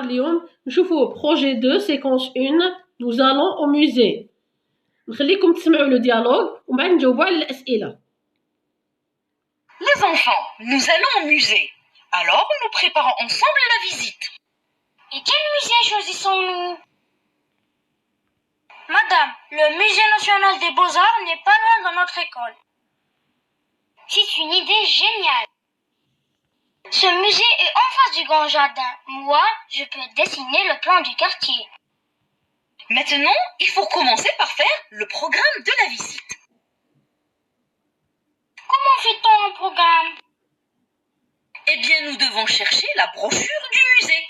اليوم نشوفوا projet 2 séquence 1 nous allons au musée. نخليكم تسمعوا le dialogue ومن بعد نجاوبوا على الأسئلة. Les enfants, nous allons au musée. Alors, nous préparons ensemble la visite. Et quel musée choisissons-nous? Madame, le musée national des beaux-arts n'est pas loin de notre école. C'est une idée géniale. Ce musée est en face du grand jardin. Moi, je peux dessiner le plan du quartier. Maintenant, il faut commencer par faire le programme de la visite. Comment fait-on un programme? Eh bien, nous devons chercher la brochure du musée.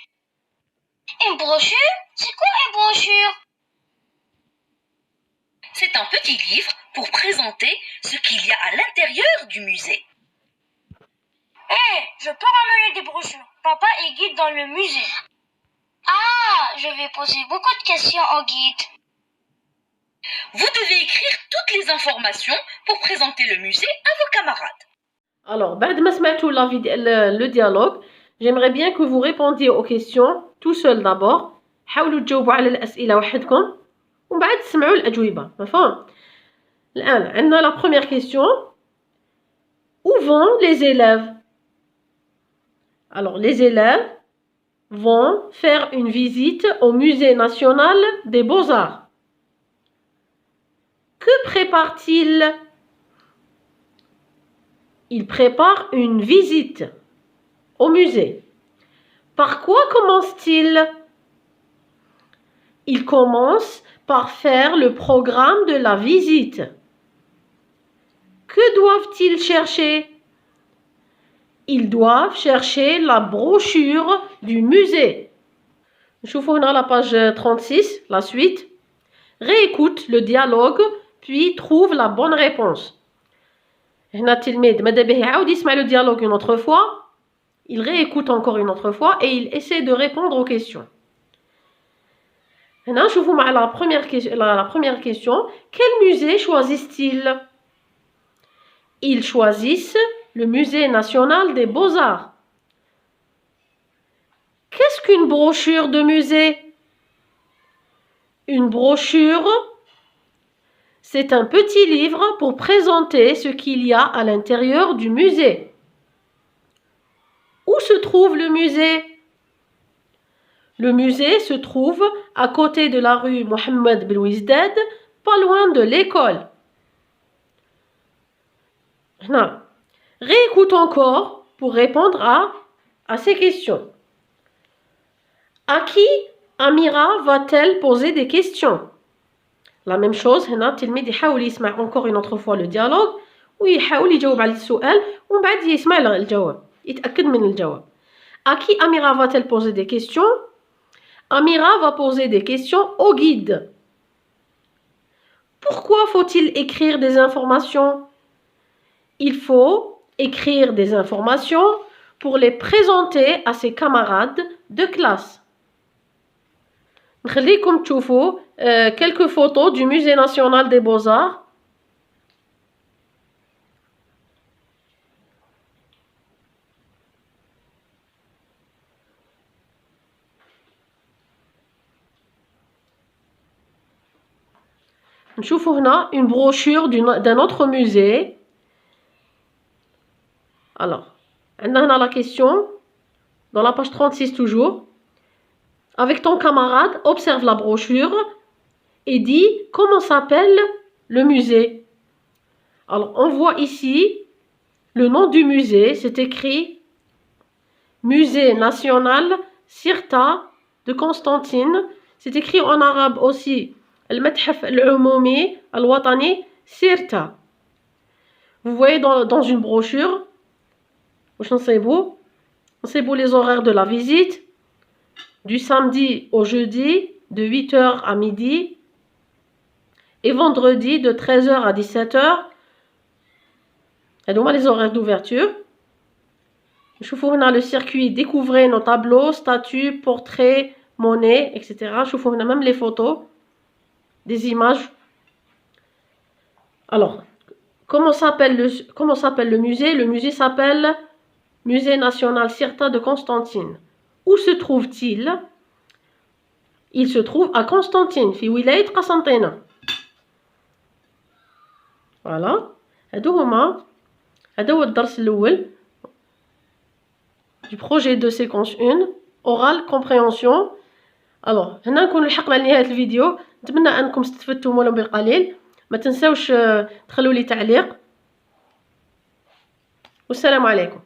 Une brochure? C'est quoi une brochure? C'est un petit livre pour présenter ce qu'il y a à l'intérieur du musée. Je peux ramener des brochures. Papa est guide dans le musée. Ah, je vais poser beaucoup de questions au guide. Vous devez écrire toutes les informations pour présenter le musée à vos camarades. Alors, بعد ما سمعتوا le dialogue, j'aimerais bien que vous répondiez aux questions tout seul d'abord. حاولوا تجاوبوا على الأسئلة وحدكم ومن بعد تسمعوا الأجوبة. مفهوم؟ الآن عندنا la première question. Où vont les élèves? Alors, les élèves vont faire une visite au musée national des beaux-arts. Que prépare-t-il? Il prépare une visite au musée. Par quoi commence-t-il? Il commence par faire le programme de la visite. Que doivent-ils chercher? Ils doivent chercher la brochure du musée. نشوفوا هنا la page 36, la suite. Réécoute le dialogue, puis trouve la bonne réponse. هنا التلميذ ماذا به يعاود يسمع le dialogue une autre fois. Il réécoute encore une autre fois et il essaie de répondre aux questions. هنا نشوفوا مع la première question. Quel musée choisissent-ils? Ils choisissent le musée national des beaux-arts. Qu'est-ce qu'une brochure de musée? Une brochure, c'est un petit livre pour présenter ce qu'il y a à l'intérieur du musée. Où se trouve le musée? Le musée se trouve à côté de la rue Mohammed Belouizdad, pas loin de l'école. Réécoute encore pour répondre à ces questions. À qui Amira va-t-elle poser des questions? La même chose, هنا التلميذ يحاول يسمع encore une autre fois le dialogue ويحاول يجاوب على السؤال ومن بعد يسمع الجواب يتأكد من الجواب. À qui Amira va-t-elle poser des questions? Amira va poser des questions au guide. Pourquoi faut-il écrire des informations? Il faut écrire des informations pour les présenter à ses camarades de classe. نخليكم تشوفوا quelques photos du musée national des beaux-arts. نشوفوا هنا une brochure d'un autre musée. Alors, عندنا هنا la question dans la page 36 toujours. Avec ton camarade, observe la brochure et dis comment s'appelle le musée. Alors, on voit ici le nom du musée, c'est écrit Musée national Sirta de Constantine. C'est écrit en arabe aussi المتحف العمومي الوطني Sirta. Vous voyez dans une brochure, نصيبوا les horaires de la visite. Du samedi au jeudi, de 8h à midi, et vendredi de 13h à 17h. Et donc, les horaires d'ouverture. نشوفوا هنا le circuit, découvrez nos tableaux, statues, portraits, monnaies, etc. نشوفوا هنا même les photos, des images. Alors, comment s'appelle le musée? Le musée s'appelle Musée national Sirta de Constantine. Où se trouve-t-il? Il se trouve à Constantine في ولاية قسنطينة. فوالا هذا هو الدرس الأول du projet de séquence 1 oral compréhension. الوغ هنا نكون لحقنا لنهاية الفيديو. نتمنى أنكم استفدتم ولو بالقليل. ما تنساوش تخلوا لي تعليق والسلام عليكم.